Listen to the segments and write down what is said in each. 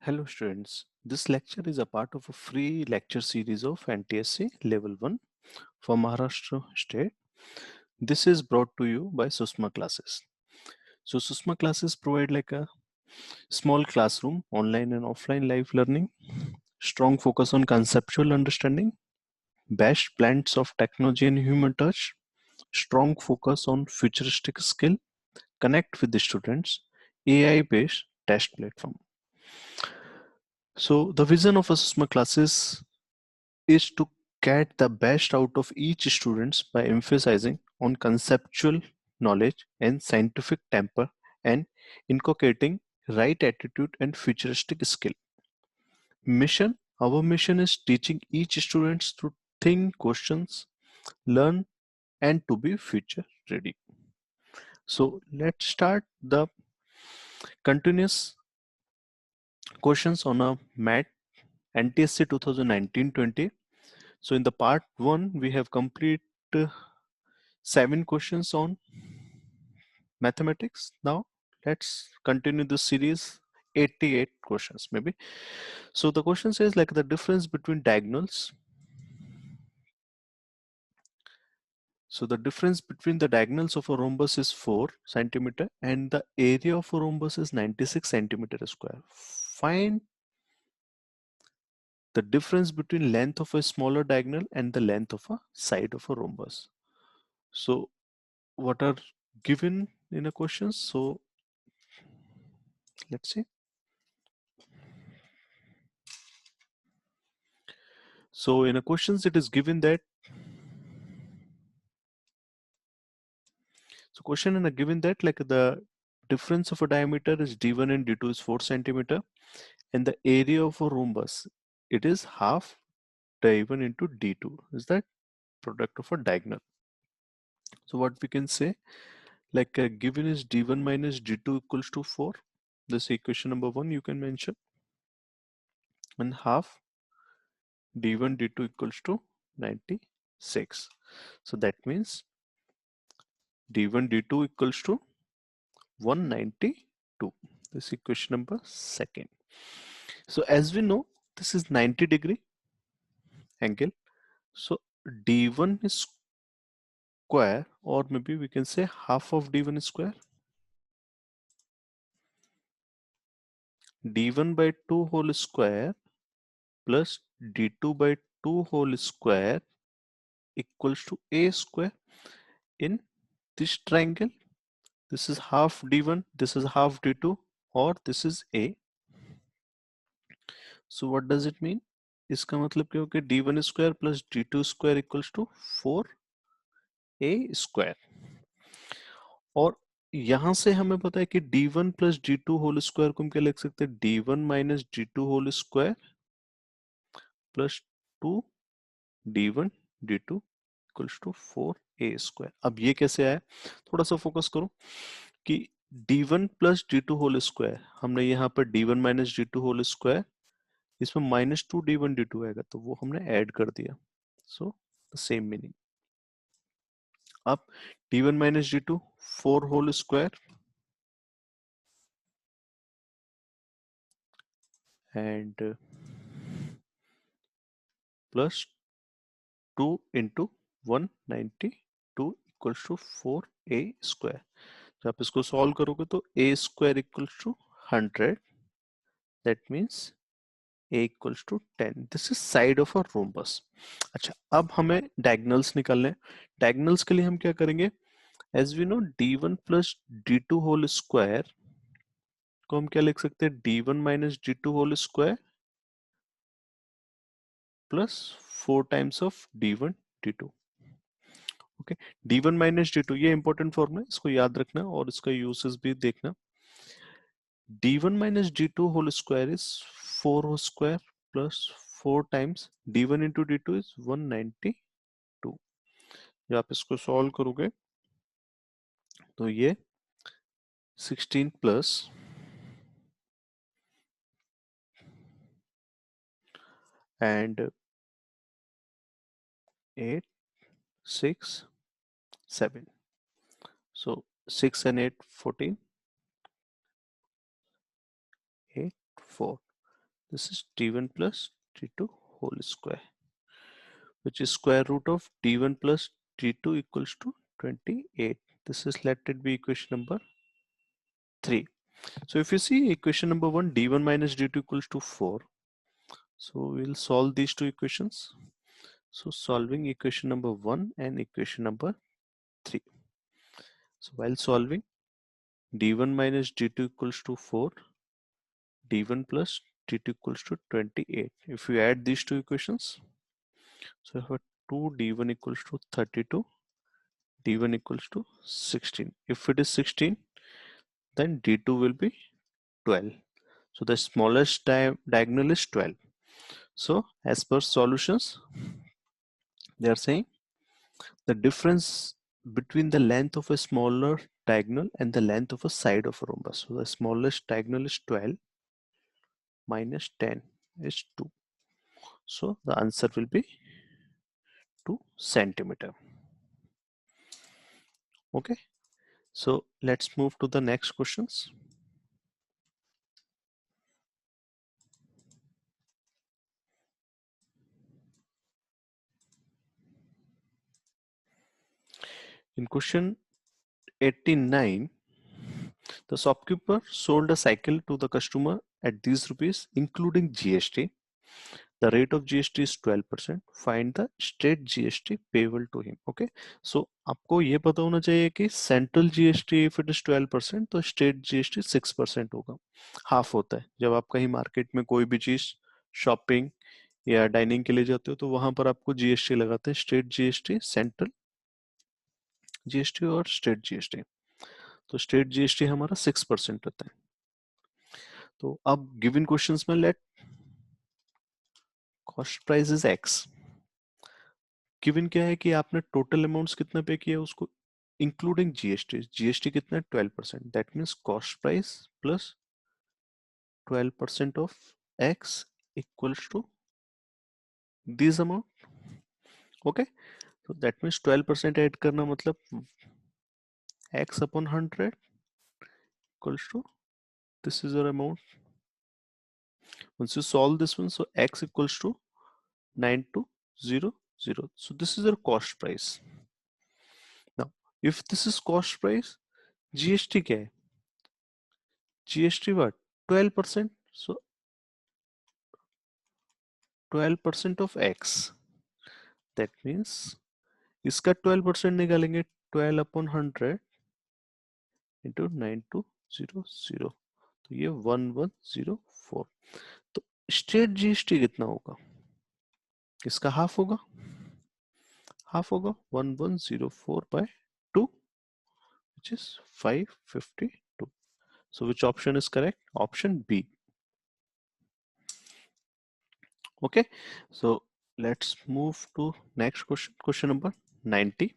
Hello students, this lecture is a part of a free lecture series of NTSC Level 1 for Maharashtra State. This is brought to you by Susma Classes. So Susma Classes provide like a small classroom, online and offline live learning, strong focus on conceptual understanding, best blends of technology and human touch, strong focus on futuristic skill, connect with the students, AI-based test platform. So the vision of Susma Classes is to get the best out of each student by emphasizing on conceptual knowledge and scientific temper and inculcating right attitude and futuristic skill. Mission: our mission is teaching each student to think questions, learn and to be future ready. So let's start the continuous questions on a MAT NTSC 2019-20. So in the part 1 we have complete 7 questions on mathematics. Now let's continue the series, 88 questions maybe. So the question says like the difference between diagonals. So the difference between the diagonals of a rhombus is 4 centimeter and the area of a rhombus is 96 centimeter square. Find the difference between length of a smaller diagonal and the length of a side of a rhombus. So what are given in a question? So let's see. So in a questions it is given that, so question in a given that like the difference of a diameter is d1 and d2 is 4 centimeter and the area of a rhombus, it is half d1 into d2 is that product of a diagonal. So what we can say, like given is d1 minus d2 equals to 4, this equation number 1 you can mention, and half d1 d2 equals to 96. So that means d1 d2 equals to 192. This equation number 2nd. So as we know, this is 90-degree angle. So d1 is square, or maybe we can say half of d1 is square. d1 by 2 whole square plus d2 by 2 whole square equals to a square. In this triangle, this is half d1, this is half d2, or this is a. So what does it mean? इसका मतलब क्या हो गया, d1 square plus d2 square equals to 4a square. और यहां से हमें पता है कि d1 plus d2 whole square को हम क्या लिख सकते हैं, d1 minus d2 whole square plus 2 d1 d2 equals to 4a square. अब ये कैसे आया, थोड़ा सा फोकस करो कि d1 plus d2 whole square, हमने यहाँ पर d1 minus d2 whole square, इसमें माइनस 2 d1 d2 आएगा तो वो हमने ऐड कर दिया. So same meaning. अब d1 minus d2 4 whole square and plus 2 into 192 equals to 4a square. जब आप इसको सॉल्व करोगे तो a square equals to 100, that means a equals to 10. this is side of a rhombus. अच्छा, अब हमें diagonals निकालने हैं. diagonals के लिए हम क्या करेंगे, as we know d1 plus d2 whole square को हम क्या लिख सकते हैं, d1 minus d2 whole square plus 4 times of d1 d2. Okay, d1 minus d2 ये इंपॉर्टेंट फॉर्मूला है, इसको याद रखना और इसका यूसेस भी देखना. d1 minus d2 whole square is 4 whole square plus 4 times d1 into d2 is 192. जब आप इसको सॉल्व करोगे तो ये 16 plus and 8 6 7, so 6 and 8 14, 8 4. this is d1 plus d2 whole square, which is square root of d1 plus d2 equals to 28. This is, let it be equation number 3. So if you see equation number 1, d1 minus d2 equals to 4. So we'll solve these two equations. So solving equation number 1 and equation number 3. So while solving, d1 minus d2 equals to 4, d1 plus d2 equals to 28. If you add these two equations, so you have 2 d1 equals to 32, d1 equals to 16. If it is 16, then d2 will be 12. So the smallest diagonal is 12. So as per solutions, they are saying the difference between the length of a smaller diagonal and the length of a side of a rhombus. So the smallest diagonal is 12 minus 10 is 2. So the answer will be 2 centimeter. Okay. So let's move to the next questions. In question 89, the shopkeeper sold a cycle to the customer at these rupees, including GST. The rate of GST is 12%. Find the state GST payable to him. Okay. So आपको ये पता होना चाहिए कि central GST if it is 12%, तो state GST 6% होगा, half होता है. जब आप कहीं मार्केट में कोई भी चीज शॉपिंग या डाइनिंग के लिए जाते हो तो वहां पर आपको GST लगाते हैं, स्टेट GST, सेंट्रल GST और स्टेट GST. तो स्टेट GST हमारा 6% रहता है. तो अब गिवन क्वेश्चंस में let cost price is x. Given क्या है कि आपने टोटल अमाउंट्स कितना पे किया उसको इंक्लूडिंग जीएसटी. जीएसटी कितना है 12%. That means cost price plus 12% of x equals to this amount. Okay. तो दैट मीन्स 12% ऐड करना मतलब x upon 100 equals to this is our amount. Once you solve this one, so x equals to 9200. So this is our cost price. Now if this is cost price, GST क्या है? GST what? 12%. So 12% of x. That means इसका 12% निकालेंगे, 12 upon 100 into 9200. तो ये 1104. तो state GST कितना होगा? इसका हाफ होगा, 1104 by 2, which is 552. So which option is correct? Option B. Okay, so let's move to next question. Question number 90.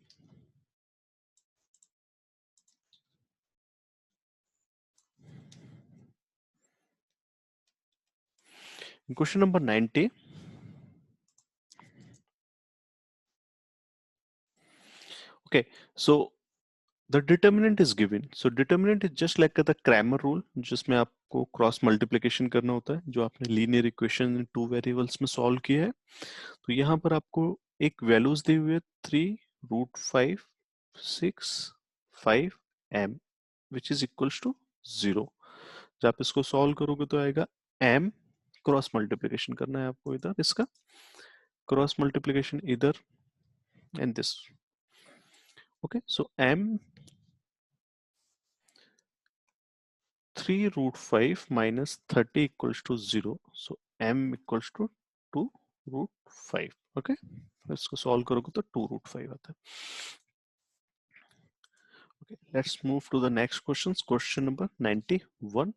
In question number 90, okay, so the determinant is given. So determinant is just like the Cramer rule, जिसमें आपको cross multiplication करना होता है, जो आपने linear equation in 2 variables में solve किया है. तो यहाँ पर आपको एक वैल्यूज दी हुई है 3√565m which is equals to 0. जब आप इसको सॉल्व करोगे तो आएगा m, क्रॉस मल्टीप्लिकेशन करना है आपको इधर, इसका क्रॉस मल्टीप्लिकेशन इधर and this. Okay, so m 3√5 minus 30 equals to 0. So m equals to 2√5. Okay, इसको सॉल्व करोगे तो 2√5 आता है. Okay, let's move to the next questions. Question number 91.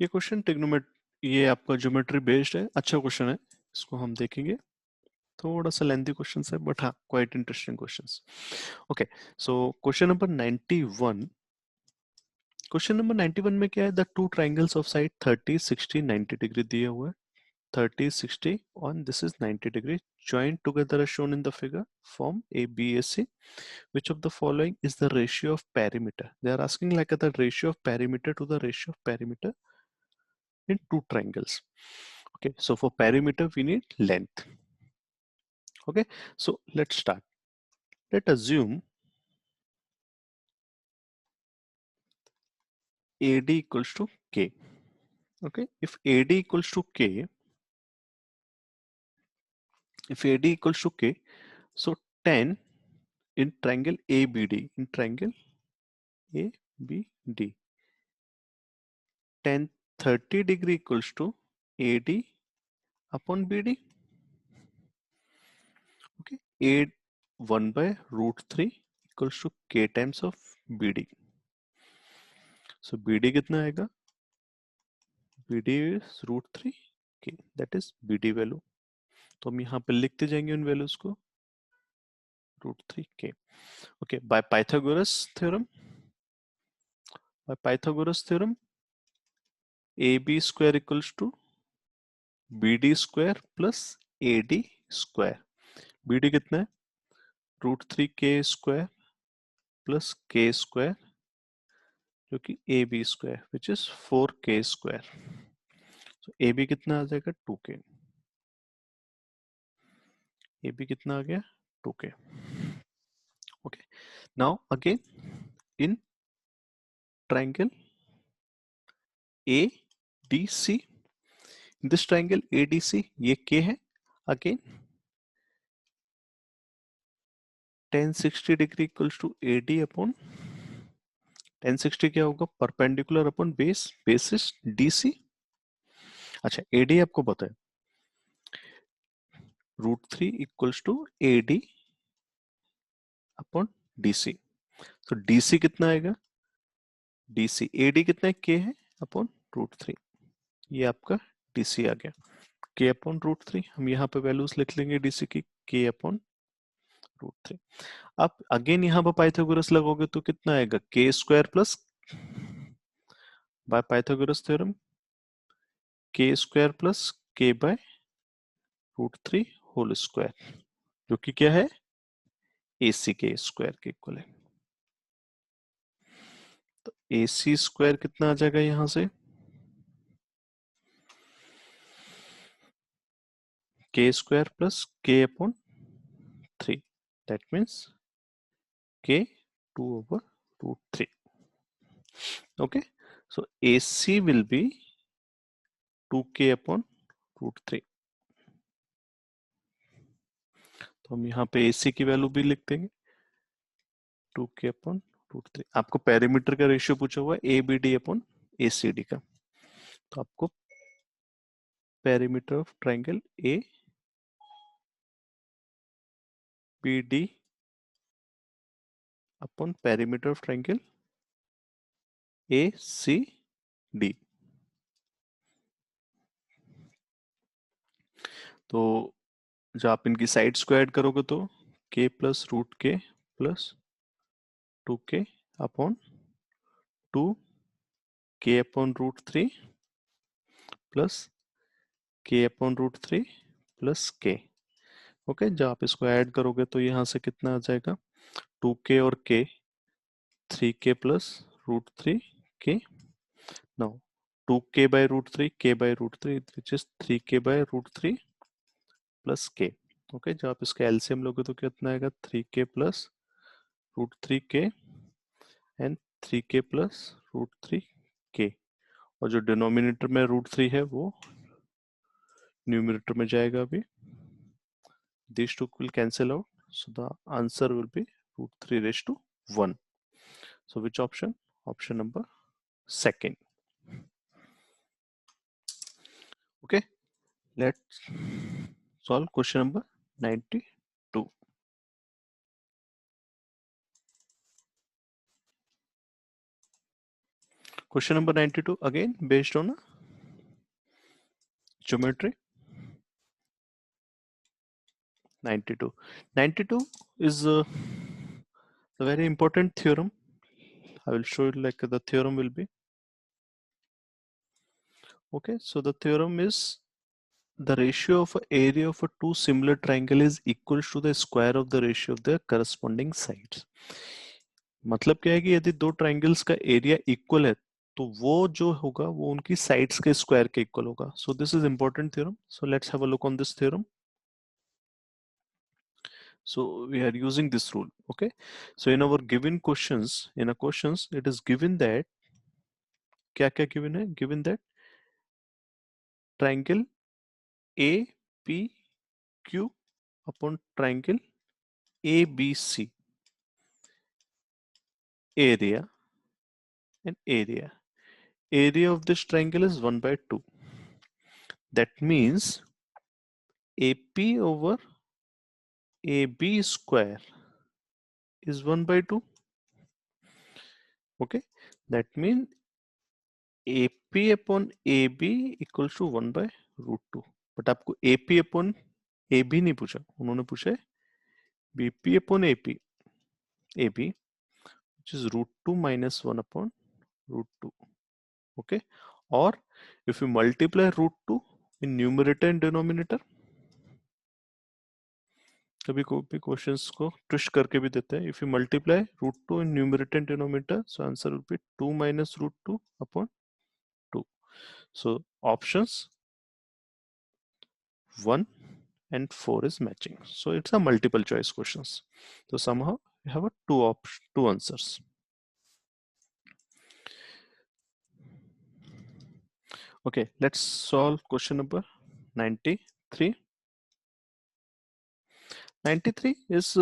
ये क्वेश्चन ये आपका ज्योमेट्री बेस्ड है, अच्छा क्वेश्चन है, इसको हम देखेंगे. थोड़ा सा लेंथी क्वेश्चन है बट हाँ quite interesting questions. Okay, so question number 91. Question number 91 में क्या है? The two triangles of side 30, 60, 90 degree दिए हुए हैं. 30, 60 और this is 90 degree. joined together as shown in the figure form ABAC. Which of the following is the ratio of perimeter? They are asking like the ratio of perimeter to the ratio of perimeter in two triangles. Okay, so for perimeter we need length. Okay, so let's start. Let's assume AD equals to K. Okay, if AD equals to K, so 10 in triangle ABD, in triangle ABD, tan 30 degree equals to AD upon BD. Okay, A 1 by root 3 equals to K times of BD. So BD कितना आएगा? BD is root 3 K, that is BD value. तो हम यहाँ पे लिखते जाएंगे उन values को, root 3 K. Okay, by Pythagoras theorem, AB square equals to BD square plus AD square. BD कितना है? root 3 K square plus K square जो कि AB square which is 4K square. So AB कितना आ जाएगा? 2K. AB कितना आ गया? 2K. Okay. Now again in triangle ADC, in this triangle ADC ये K है. Again tan 60 degree equals to AD upon tan 60 क्या होगा? Perpendicular upon base, basis DC. अच्छा AD आपको पता है √3 equals to AD upon DC. तो DC कितना आएगा? DC AD कितना है? K है अपॉन √3. ये आपका DC आ गया K अपॉन √3. हम यहाँ पे वैल्यूज लिख लेंगे DC की K अपॉन √3. आप अगेन यहाँ पर पाइथागोरस लगोगे तो कितना आएगा? K square plus by Pythagoras theorem K square plus K by √3 whole square जो कि क्या है? AC के स्क्वायर के इक्वल है. तो AC स्क्वायर कितना आ जाएगा यहां से? K square plus K upon 3. That means K 2 over √3. Okay. So AC will be 2K upon √3. तो हम यहाँ पे AC की वैल्यू भी लिख देंगे 2K अपॉन √3. आपको पेरीमीटर का रेशियो पूछा हुआ है ABD अपॉन ACD का. तो आपको perimeter of triangle ABD upon perimeter of triangle ACD. तो जब आप इनकी साइड्स को ऐड करोगे तो K plus √K plus 2K upon 2K upon √3 plus K upon √3 plus K. Okay, जब आप इसको ऐड करोगे तो यहाँ से कितना आ जाएगा? 2K और K 3K plus √3 K. Now 2K by √3 K by √3 which is 3K by √3 plus K. Okay, जब आप इसका एलसीएम लोगे तो कितना आएगा? 3K plus √3K and 3K plus √3K. और जो डिनोमिनेटर में √3 है वो न्यूमरेटर में जाएगा अभी. These two will cancel out, so the answer will be √3 raised to 1. So which option? Option number second. Okay, let's solve question number 92. Question number 92 again based on a geometry. 92 is a very important theorem. I will show you like the theorem will be. Okay, so the theorem is the ratio of area of a two similar triangle is equal to the square of the ratio of their corresponding sides. मतलब क्या है कि यदि दो triangles का area equal है तो वो जो होगा वो उनकी साइड्स के स्क्वायर के इक्वल होगा. So this is important theorem. So let's have a look on this theorem. So we are using this rule. Okay, so in our given questions, in a questions it is given that क्या क्या given है, given that triangle APQ upon triangle ABC area and area of this triangle is 1 by 2. That means AP over AB square is 1 by 2. Okay, that means AP upon AB equals to 1 by root 2. But आपको AP upon AB नहीं पूछा, उन्होंने पूछा है BP upon AP which is root 2 minus 1 upon root 2. Okay, or if you multiply root 2 in numerator and denominator, कभी कोई questions को twist करके भी देते हैं. If you multiply root 2 in numerator and denominator, so answer will be 2 minus root 2 upon 2. So options 1 and 4 is matching. So it's a multiple choice questions. So somehow you have a two answers. Okay, let's solve question number 93. 93 is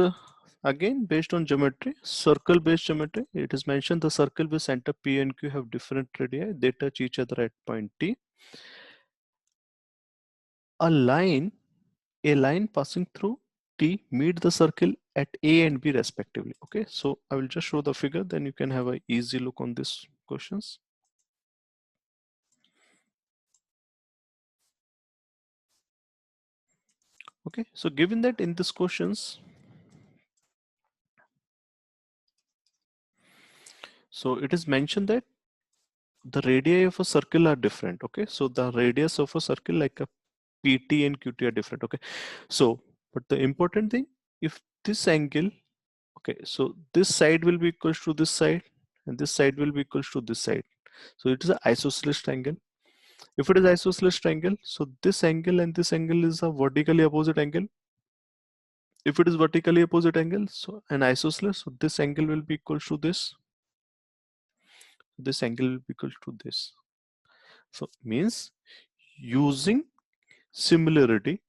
again based on geometry, circle based geometry. It is mentioned the circle with center P and Q have different radii. They touch each other at point T. A line passing through T meet the circle at A and B respectively. Okay, so I will just show the figure, then you can have an easy look on these questions. Okay, so given that in these questions, so it is mentioned that the radii of a circle are different. Okay, so the radius of a circle like a PT and QT are different. Okay, so but the important thing, if this angle, okay, so this side will be equal to this side and this side will be equal to this side. So it is an isosceles triangle. If it is isosceles triangle, so this angle and this angle is a vertically opposite angle. If it is vertically opposite angle, so an isosceles, so this angle will be equal to this. This angle will be equal to this. So means using similarity,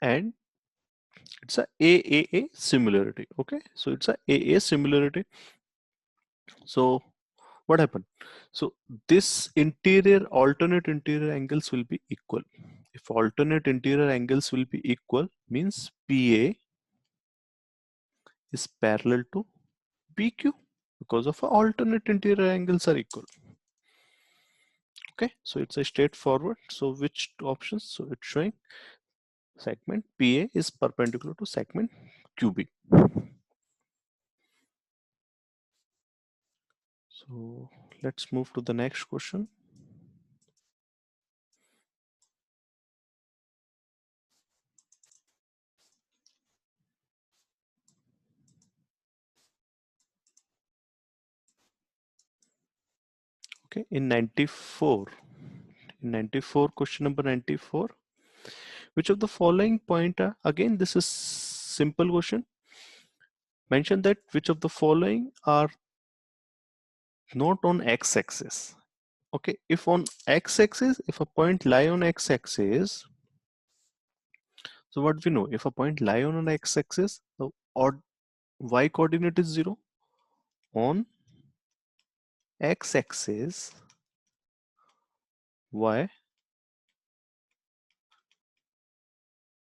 and it's a AAA similarity. Okay, so it's a AA similarity. So what happened? So this alternate interior angles will be equal. If alternate interior angles will be equal, means PA is parallel to PQ because of alternate interior angles are equal. Okay, so it's a straightforward. So which two options? So it's showing segment PA is perpendicular to segment QB. So let's move to the next question. Okay, in 94, question number 94, which of the following point are, again this is simple question, mention that which of the following are not on x-axis. Okay, if on x-axis, if a point lie on x-axis, so what we know, if a point lie on an x-axis, the y coordinate is 0. On x-axis, y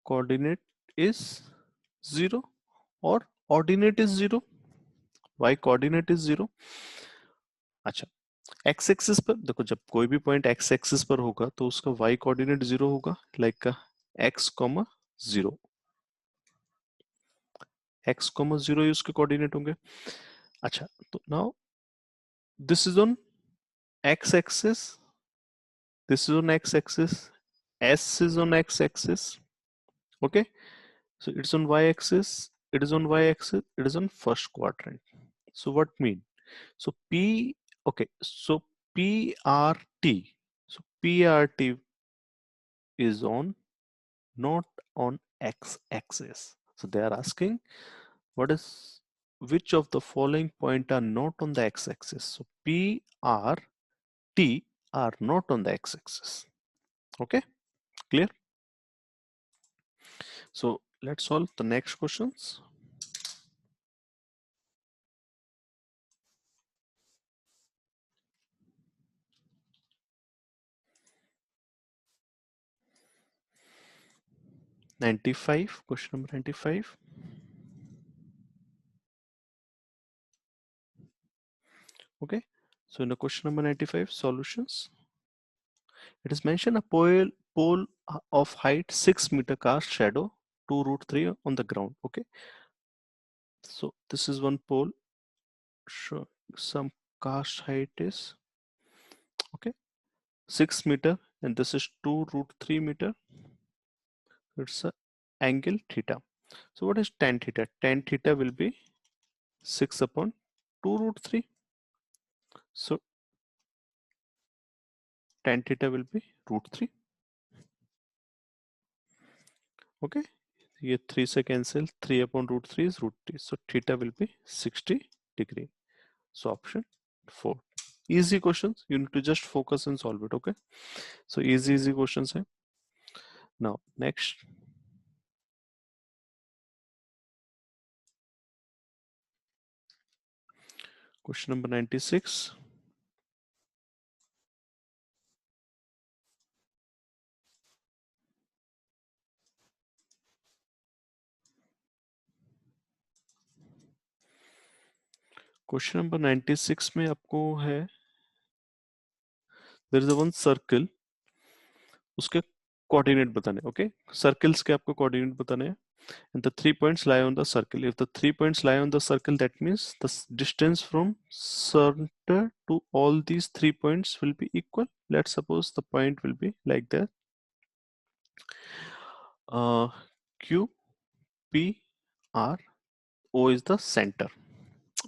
coordinate is 0 or ordinate is 0, y coordinate is 0. अच्छा, x axis पर देखो, जब कोई भी point x axis पर होगा तो उसका y कोऑर्डिनेट 0 होगा, लाइक का x, 0, x, 0 ही उसके कोऑर्डिनेट होंगे. अच्छा, तो now this is on x axis, this is on x axis, S is on x-axis. Okay, so it's on y-axis, it is on y-axis, it is on first quadrant. So what mean? So P, okay, so PRT, so PRT is on, not on x-axis. So they are asking what is, which of the following point are not on the x-axis. So P, R, T are not on the x-axis. Okay, clear? So let's solve the next questions. Question number 95. Okay, so in the question number 95 solutions, it is mentioned a pole of height 6 meter cast shadow 2 root 3 on the ground. Okay, so this is one pole, sure, some cast height is, okay, 6 meter, and this is 2 root 3 meter. It's a angle theta. So what is tan theta? Tan theta will be 6 upon 2 root 3. So tan theta will be root 3. Okay, ये 3 से cancel, 3 upon root 3 is root 3. So theta will be 60 degree. So option 4. Easy questions, you need to just focus and solve it. Okay, so easy questions hai. Now next, question number 96. Question number 96 में आपको है, there is a one circle, उसके coordinate बताने. Okay, circles के आपको coordinate बताने हैं, and the 3 points lie on the circle. If the 3 points lie on the circle, that means the distance from center to all these 3 points will be equal. Let's suppose the point will be like that. Q, P, R, O is the center.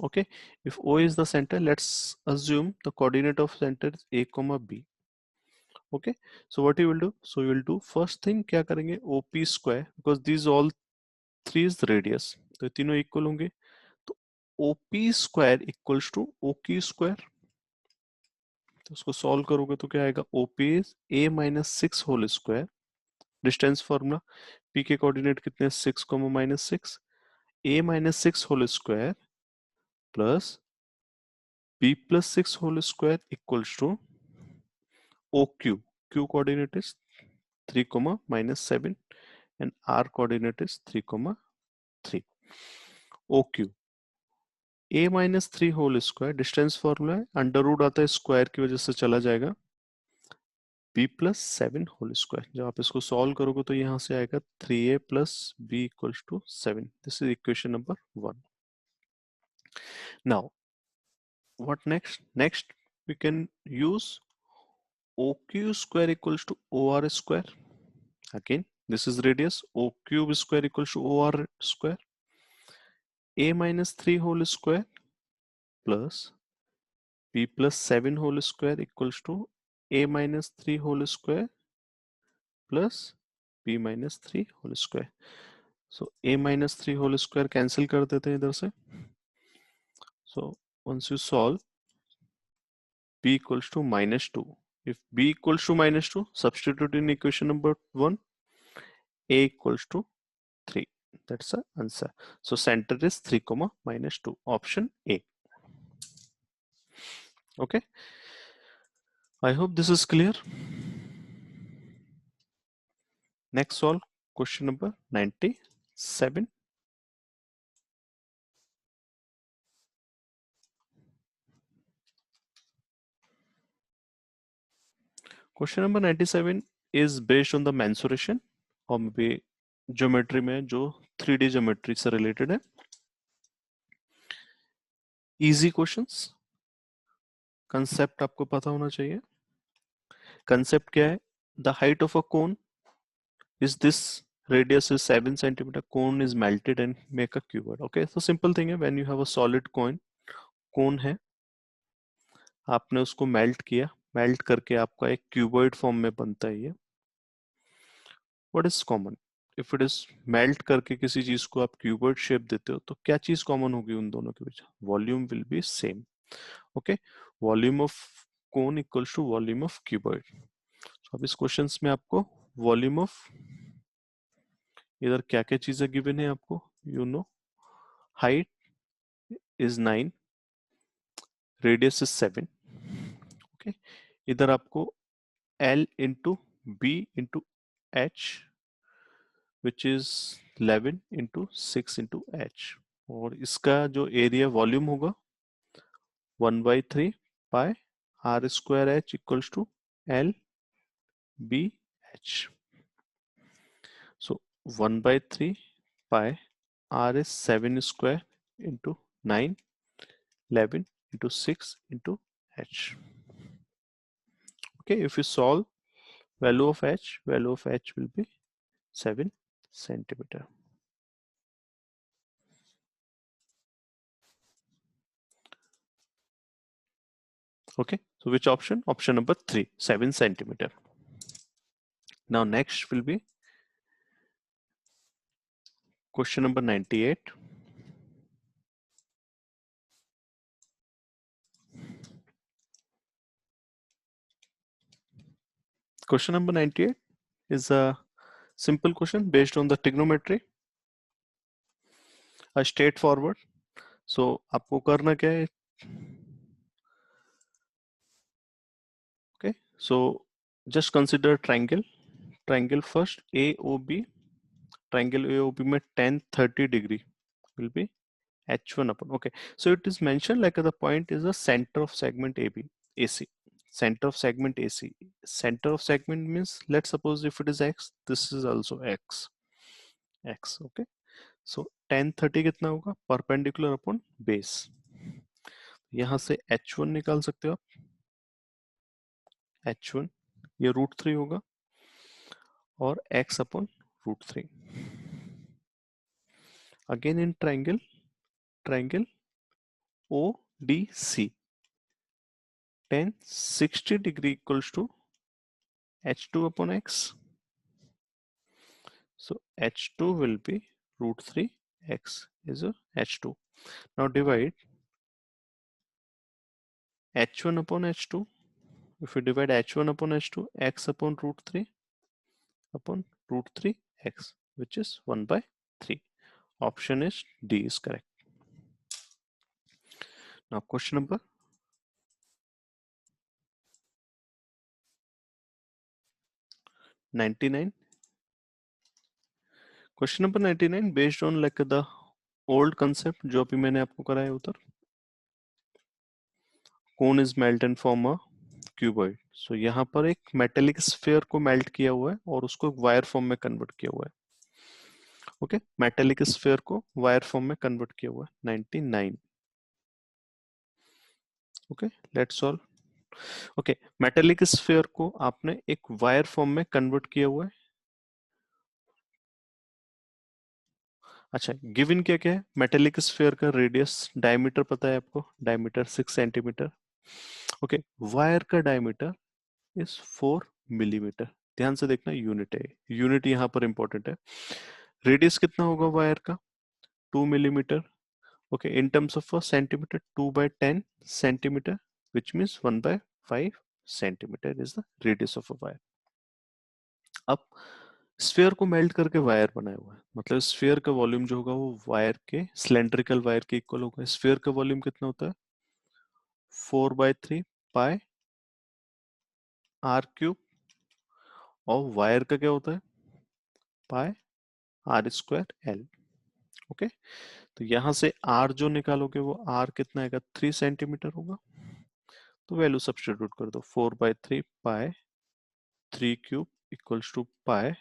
Okay, if O is the center, let's assume the coordinate of center is A comma B. Okay, so what you will do, so you will do first thing क्या करेंगे, OP square, because these all three is radius, तो ये तीनों equal होंगे, तो OP square equals to OQ square. तो उसको solve करोगे तो क्या आएगा, OP is A minus 6 whole square, distance formula, P के कोऑर्डिनेट कितने, 6 comma minus 6, A minus 6 whole square plus B plus 6 whole square equals to OQ. Q coordinate is 3 comma minus 7 and R coordinate is 3 comma 3. OQ A minus 3 whole square, distance formula है, under root आता है square की वजह से चला जाएगा, B plus 7 whole square. जब आप इसको सॉल्व करोगे तो यहाँ से आएगा 3A plus B equals to 7. This is equation number 1. Now what next? Next we can use OQ square equals to OR square. Again, this is radius. O cube square equals to OR square. A minus 3 whole square plus B plus 7 whole square equals to A minus 3 whole square plus B minus 3 whole square. So A minus 3 whole square cancel कर देते हैं इधर से. So once you solve, B equals to minus 2. If B equals to minus 2, substitute in equation number 1, A equals to 3. That's the answer. So center is 3 comma minus 2. Option A. Okay. I hope this is clear. Next solve question number 97. Question number 97 is based on the mensuration or maybe geometry में जो 3D geometry से related है. Easy questions. Concept आपको पता होना चाहिए. Concept क्या है? the height of a cone is this, radius is 7 centimeter, cone is melted and make a cuboid. Okay, so simple thing है, when you have a solid cone है, आपने उसको मेल्ट किया, मेल्ट करके आपका एक क्यूबॉइड फॉर्म में बनता है ये. What is common? If it is melt करके किसी चीज को आप क्यूबॉइड शेप देते हो तो क्या चीज कॉमन होगी उन दोनों के बीच? Volume will be same. Okay, volume of cone equals to volume of cuboid. तो अब इस क्वेश्चंस में आपको वॉल्यूम ऑफ, इधर क्या क्या चीजें गिवन है आपको, you know, height is 9, radius is 7. Okay, इधर आपको L into B into H which is 11 into 6 into H, और इसका जो एरिया वॉल्यूम होगा 1/3 pi R square H equals to L B H. So 1/3 pi r is 7 square into 9, 11 into 6 into h. Okay, if you solve, value of h will be 7 centimeter. Okay, so which option? Option number 3, 7 centimeter. Now next will be question number 98. Question number 98 is a simple question based on the trigonometry, a straightforward. So आपको करना क्या है? Okay, so just consider triangle first, AOB. Triangle AOB में tan 30 degree will be h1 upon. Okay, so it is mentioned like the point is the center of segment AB AC. Center of segment AC. Center of segment means, let's suppose if it is x, this is also x. Okay, so tan 30 कितना होगा? Perpendicular upon base. यहाँ से h1 निकाल सकते हो आप, h1 ये √3 होगा और x upon √3. Again in triangle ODC, tan 60 degree equals to h2 upon x. So h2 will be √3, x is a h2. Now divide h1 upon h2. If you divide h1 upon h2, x upon √3 upon √3 x, which is 1/3. Option is D is correct. Now question number 99. Question number 99 based on like the old concept जो अभी मैंने आपको कराया उधर. Cone is melt and form a cuboid. So यहाँ पर एक metallic sphere को मेल्ट किया हुआ है और उसको एक वायर फॉर्म में कन्वर्ट किया हुआ है. ओके, मेटेलिक स्फीयर को वायर फॉर्म में कन्वर्ट किया हुआ है. 99. Okay, let's solve. Okay, metallic sphere को आपने एक वायर फॉर्म में कन्वर्ट किया हुआ है. अच्छा, गिवन क्या क्या है? मेटेलिक स्फीयर का रेडियस, डायमीटर पता है आपको, डायमीटर 6 सेंटीमीटर. ओके, वायर का डायमीटर इज 4 मिलीमीटर. ध्यान से देखना, यूनिट है, यूनिट यहाँ पर इंपॉर्टेंट है. रेडियस कितना होगा वायर का? 2 millimetre. Okay, in terms of centimetre, 2/10 centimetre, which means 1/5 centimetre is the radius of a wire. अब स्फीयर को मेल्ट करके वायर बनाया हुआ है, मतलब स्फीयर का वॉल्यूम जो होगा वो वायर के, सिलेंड्रिकल वायर के इक्वल होगा. स्फीयर का वॉल्यूम कितना होता है? 4/3 पाई आर क्यूब. और वायर का क्या होता है? पाई आर स्क्वायर एल. ओके, तो यहां से आर जो निकालोगे वो आर कितना आएगा? 3 सेंटीमीटर होगा. तो वैल्यू सब्स्टिट्यूट कर दो. 4/3 pi 3 cube equals to pi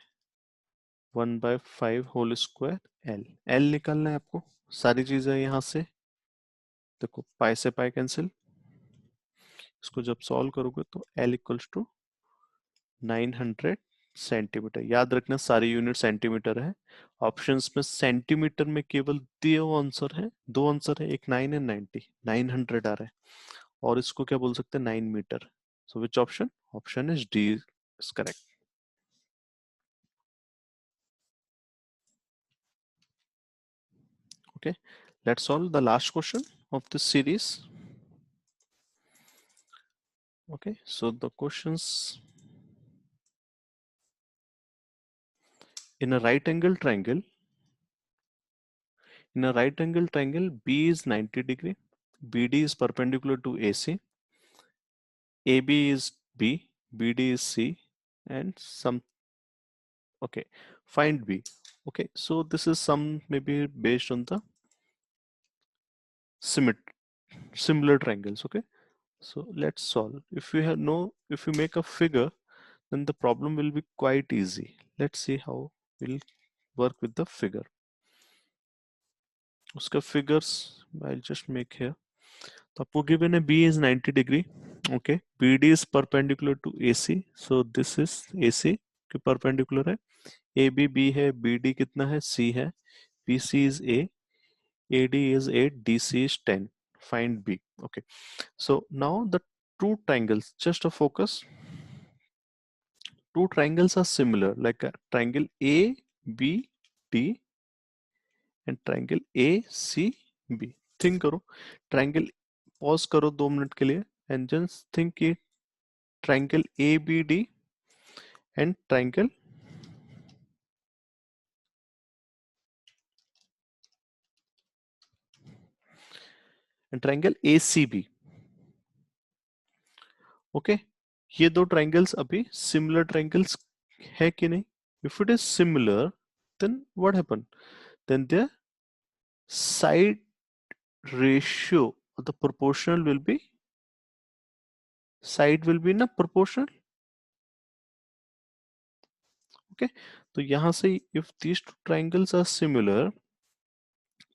1/5 whole square L. L निकालना है आपको. सारी चीजें यहां से देखो, पाई से पाई कैंसिल. इसको जब सॉल्व करोगे तो एल इक्वल्स टू 900 सेंटीमीटर। याद रखना सारी यूनिट सेंटीमीटर है। ऑप्शंस में सेंटीमीटर में केवल दो आंसर है, दो आंसर है, एक 9 है 90, 900 आ रहा है, और इसको क्या बोल सकते हैं 9 metre. So which option? Option is D is correct. Okay, let's solve the last question of this series. Okay, so the questions: in a right angle triangle, B is 90 degree, BD is perpendicular to AC, AB is B, BD is C, and some. Okay, find B. Okay, so this is some maybe based on the similar triangles. Okay, so let's solve. If we have no, if we make a figure, then the problem will be quite easy. Let's see how we'll work with the figure. उसका figures I'll just make here. तो आपको given है B is 90 degree. Okay, BD is perpendicular to AC. So this is AC के perpendicular है. AB B है, BD कितना है? C है. BC is A, AD is 8, DC is 10. Find B. Okay. So now the two triangles, just a focus. Two triangles are similar, like a triangle ABD and triangle ACB. Think करो, triangle pause करो 2 minute के लिए and just think कि triangle ABD and triangle ACB. ओके, ये दो triangles अभी similar triangles है कि नहीं? If it is similar then what happen? Then their side ratio the proportional will be, side will be ना प्रोपोर्शनल. ओके, तो यहां से if these two triangles are similar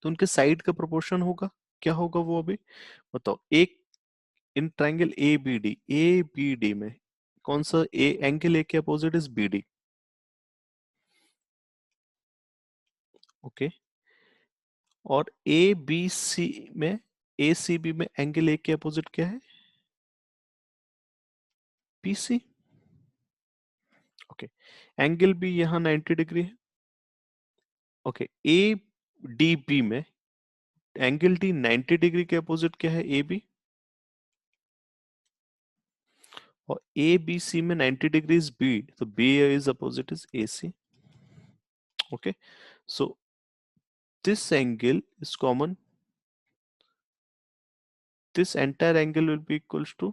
तो उनके साइड का प्रोपोर्शन होगा. क्या होगा वो अभी बताओ? एक in triangle A B D में कौन सा ए एंगल ए के opposite is B D. Okay, और ए बी सी में, ए सी बी में एंगल ए के अपोजिट क्या है? P C. Okay, angle B यहां 90 डिग्री है. ओके, ए डी बी में एंगल डी 90 डिग्री के अपोजिट क्या है? A B. और ए बी सी में 90 डिग्री इज बी, तो B is opposite is A C. Okay, so this angle is common, this entire angle will be equals to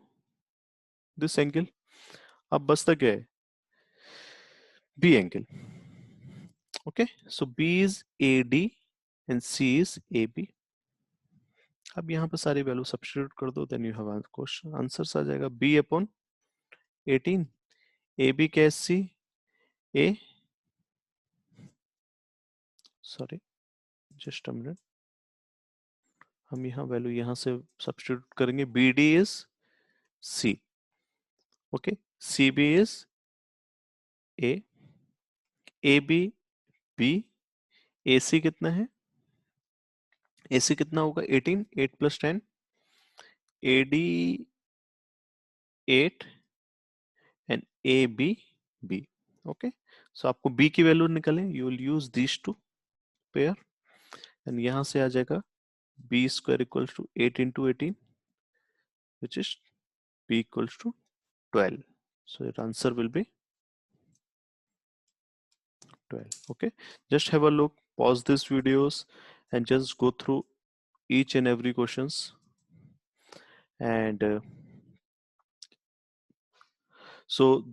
this angle. अब बचता क्या है? B angle. Okay, so B is AD and C is AB. अब यहाँ पे सारी value substitute कर दो, then you have question answer आ जाएगा. B अपॉन 18, AB क्या है? C A, sorry just a minute, हम यहाँ वैल्यू यहाँ से सब्स्टिट्यूट करेंगे. BD is C. Okay, CB is A, AB B, AC कितना है? AC कितना होगा? 18, 8 plus 10, AD 8 and AB B. Okay, so आपको B की वैल्यू निकले, you will use these two pair and यहाँ से आ जाएगा B square equals to 8 into 18, which is B equals to 12. So your answer will be 12. Okay, just have a look, pause these videos and just go through each and every questions. And so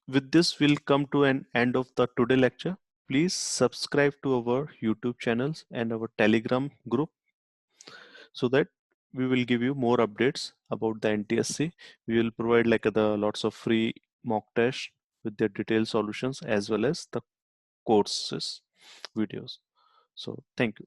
with this we'll come to an end of the today lecture. Please subscribe to our YouTube channels and our Telegram group so that we will give you more updates about the NTSC. We will provide like the lots of free mock tests with their detailed solutions as well as the courses videos. So thank you.